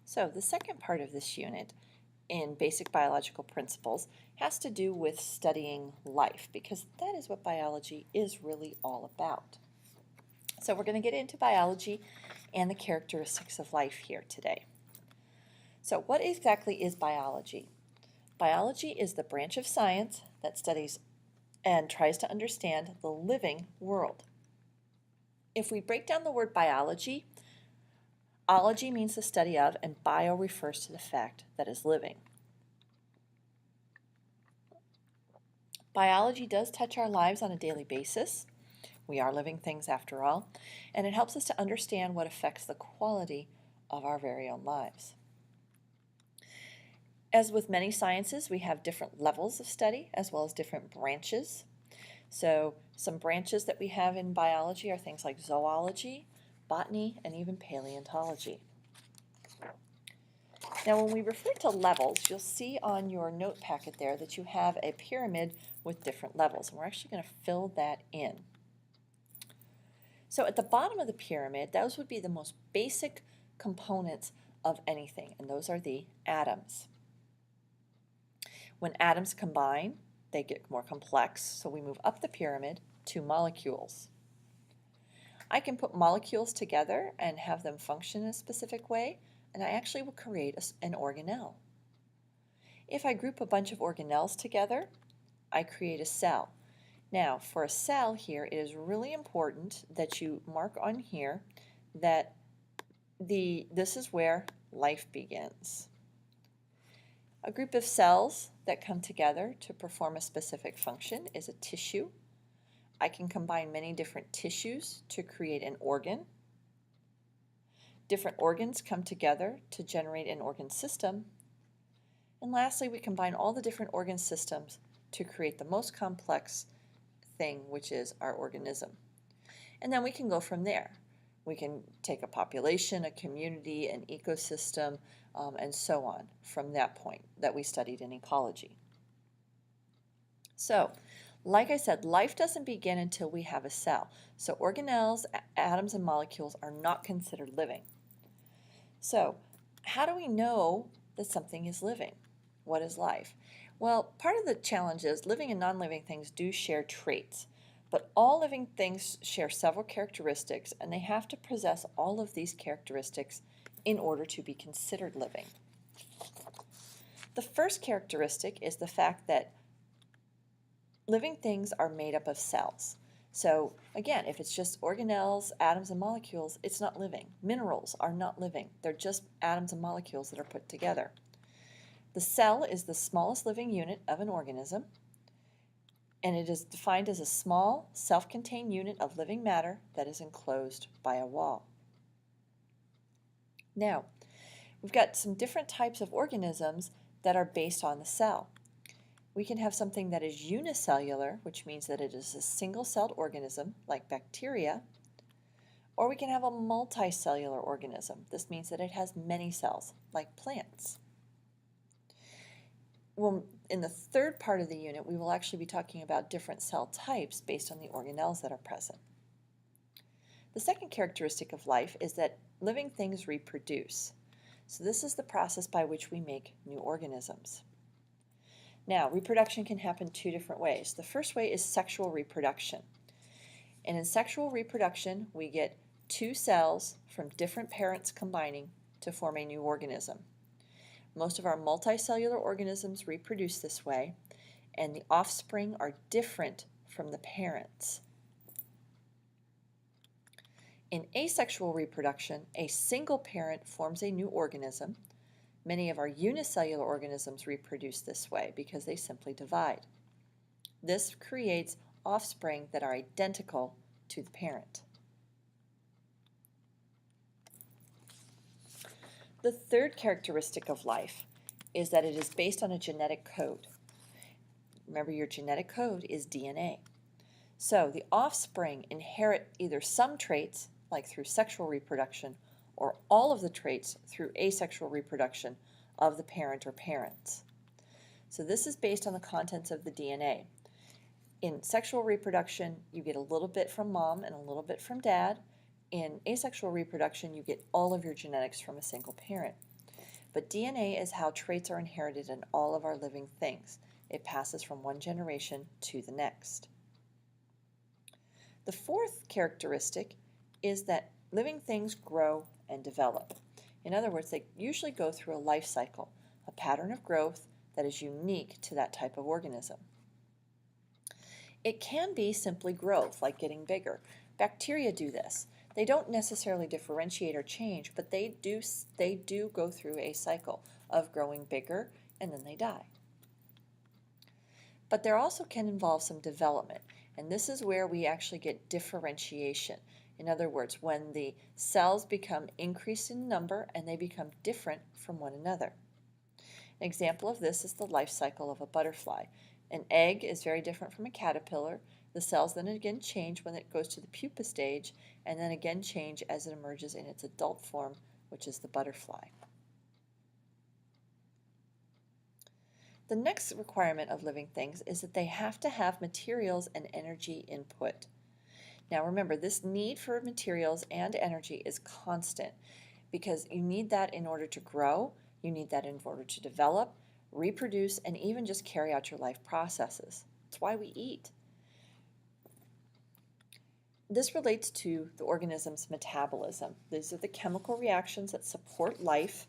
So the second part of this unit in Basic Biological Principles has to do with studying life, because that is what biology is really all about. So we're going to get into biology and the characteristics of life here today. So what exactly is biology? Biology is the branch of science that studies and tries to understand the living world. If we break down the word biology, ology means the study of, and bio refers to the fact that is living. Biology does touch our lives on a daily basis. We are living things after all, and it helps us to understand what affects the quality of our very own lives. As with many sciences, we have different levels of study as well as different branches. So some branches that we have in biology are things like zoology, botany, and even paleontology. Now when we refer to levels, you'll see on your note packet there that you have a pyramid with different levels, and we're actually going to fill that in. So at the bottom of the pyramid, those would be the most basic components of anything, and those are the atoms. When atoms combine, they get more complex, so we move up the pyramid to molecules. I can put molecules together and have them function in a specific way, and I actually will create an organelle. If I group a bunch of organelles together, I create a cell. Now, for a cell here, it is really important that you mark on here that this is where life begins. A group of cells that come together to perform a specific function is a tissue. I can combine many different tissues to create an organ. Different organs come together to generate an organ system. And lastly, we combine all the different organ systems to create the most complex thing, which is our organism. And then we can go from there. We can take a population, a community, an ecosystem, and so on from that point that we studied in ecology. So, like I said, life doesn't begin until we have a cell. So organelles, atoms, and molecules are not considered living. So, how do we know that something is living? What is life? Well, part of the challenge is living and non-living things do share traits, but all living things share several characteristics, and they have to possess all of these characteristics in order to be considered living. The first characteristic is the fact that living things are made up of cells. So again, if it's just organelles, atoms, and molecules, it's not living. Minerals are not living. They're just atoms and molecules that are put together. The cell is the smallest living unit of an organism, and it is defined as a small, self-contained unit of living matter that is enclosed by a wall. Now, we've got some different types of organisms that are based on the cell. We can have something that is unicellular, which means that it is a single-celled organism, like bacteria, or we can have a multicellular organism. This means that it has many cells, like plants. Well, in the third part of the unit, we will actually be talking about different cell types based on the organelles that are present. The second characteristic of life is that living things reproduce. So this is the process by which we make new organisms. Now, reproduction can happen two different ways. The first way is sexual reproduction. And in sexual reproduction, we get two cells from different parents combining to form a new organism. Most of our multicellular organisms reproduce this way, and the offspring are different from the parents. In asexual reproduction, a single parent forms a new organism. Many of our unicellular organisms reproduce this way because they simply divide. This creates offspring that are identical to the parent. The third characteristic of life is that it is based on a genetic code. Remember, your genetic code is DNA. So the offspring inherit either some traits, like through sexual reproduction, or all of the traits through asexual reproduction of the parent or parents. So this is based on the contents of the DNA. In sexual reproduction, you get a little bit from mom and a little bit from dad. In asexual reproduction, you get all of your genetics from a single parent. but DNA is how traits are inherited in all of our living things. It passes from one generation to the next. The fourth characteristic is that living things grow and develop. In other words, they usually go through a life cycle, a pattern of growth that is unique to that type of organism. It can be simply growth, like getting bigger. Bacteria do this. They don't necessarily differentiate or change, but they do go through a cycle of growing bigger and then they die. But there also can involve some development, and this is where we actually get differentiation. In other words, when the cells become increased in number and they become different from one another. An example of this is the life cycle of a butterfly. An egg is very different from a caterpillar. The cells then again change when it goes to the pupa stage, and then again change as it emerges in its adult form, which is the butterfly. The next requirement of living things is that they have to have materials and energy input. Now remember, this need for materials and energy is constant because you need that in order to grow, you need that in order to develop, reproduce, and even just carry out your life processes. That's why we eat. This relates to the organism's metabolism. These are the chemical reactions that support life,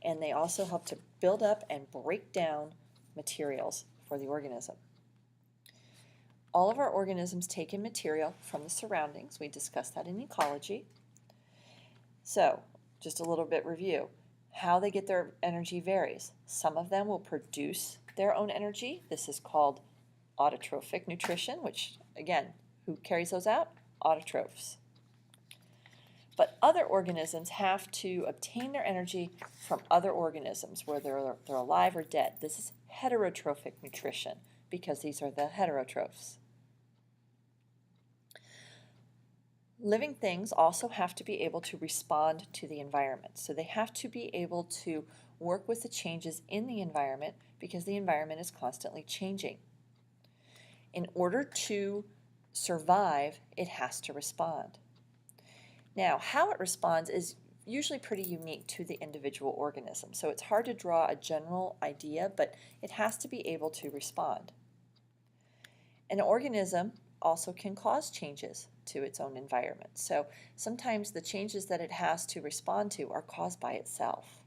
and they also help to build up and break down materials for the organism. All of our organisms take in material from the surroundings. We discussed that in ecology. So, just a little bit review. How they get their energy varies. Some of them will produce their own energy. This is called autotrophic nutrition, which, again, who carries those out? Autotrophs. But other organisms have to obtain their energy from other organisms, whether they're alive or dead. This is heterotrophic nutrition because these are the heterotrophs. Living things also have to be able to respond to the environment. So they have to be able to work with the changes in the environment because the environment is constantly changing. In order to survive, it has to respond. Now, how it responds is usually pretty unique to the individual organism. So it's hard to draw a general idea, but it has to be able to respond. An organism also can cause changes to its own environment. So sometimes the changes that it has to respond to are caused by itself.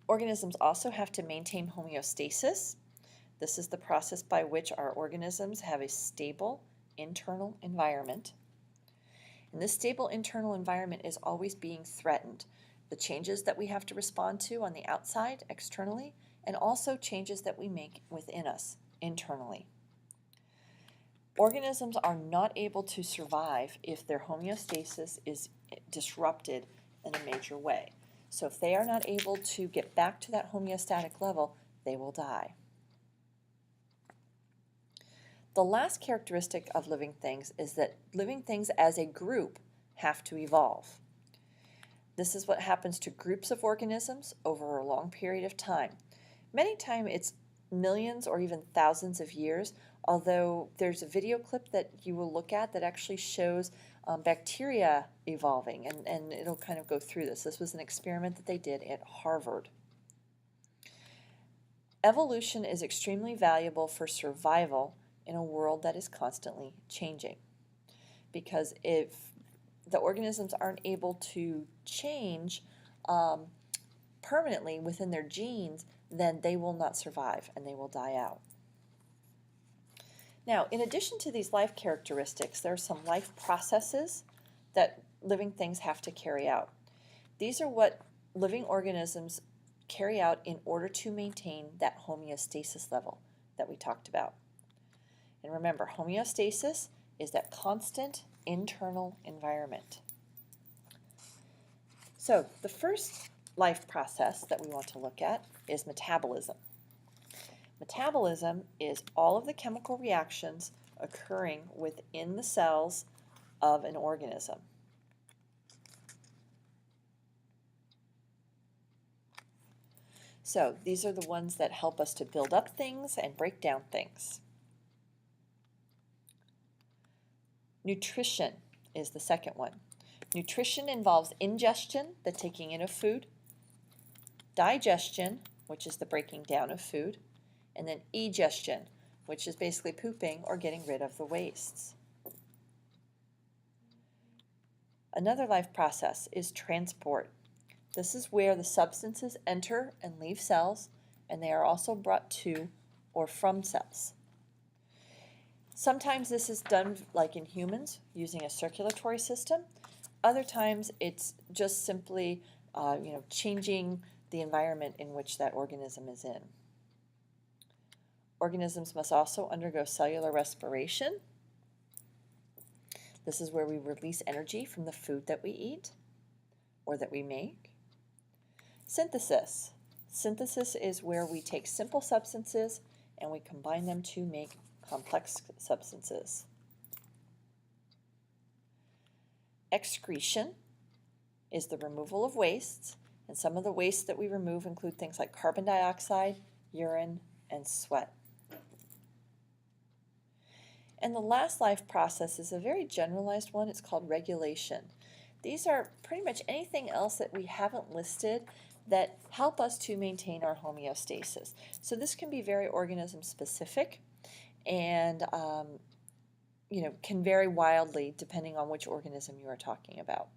Organisms also have to maintain homeostasis. This is the process by which our organisms have a stable internal environment. And this stable internal environment is always being threatened. The changes that we have to respond to on the outside, externally, and also changes that we make within us, internally. Organisms are not able to survive if their homeostasis is disrupted in a major way. So if they are not able to get back to that homeostatic level, they will die. The last characteristic of living things is that living things as a group have to evolve. This is what happens to groups of organisms over a long period of time. Many times it's millions or even thousands of years, although there's a video clip that you will look at that actually shows bacteria evolving, and it'll kind of go through this. This was an experiment that they did at Harvard. Evolution is extremely valuable for survival in a world that is constantly changing, because if the organisms aren't able to change permanently within their genes, then they will not survive and they will die out. Now, in addition to these life characteristics, there are some life processes that living things have to carry out. These are what living organisms carry out in order to maintain that homeostasis level that we talked about. And remember, homeostasis is that constant internal environment. So the first life process that we want to look at is metabolism. Metabolism is all of the chemical reactions occurring within the cells of an organism. So these are the ones that help us to build up things and break down things. Nutrition is the second one. Nutrition involves ingestion, the taking in of food, digestion, which is the breaking down of food, and then egestion, which is basically pooping or getting rid of the wastes. Another life process is transport. This is where the substances enter and leave cells, and they are also brought to or from cells. Sometimes this is done like in humans, using a circulatory system. Other times it's just simply changing the environment in which that organism is in. Organisms must also undergo cellular respiration. This is where we release energy from the food that we eat or that we make. Synthesis. Synthesis is where we take simple substances and we combine them to make complex substances. Excretion is the removal of wastes, and some of the wastes that we remove include things like carbon dioxide, urine, and sweat. And the last life process is a very generalized one. It's called regulation. These are pretty much anything else that we haven't listed that help us to maintain our homeostasis. So this can be very organism specific and can vary wildly depending on which organism you are talking about.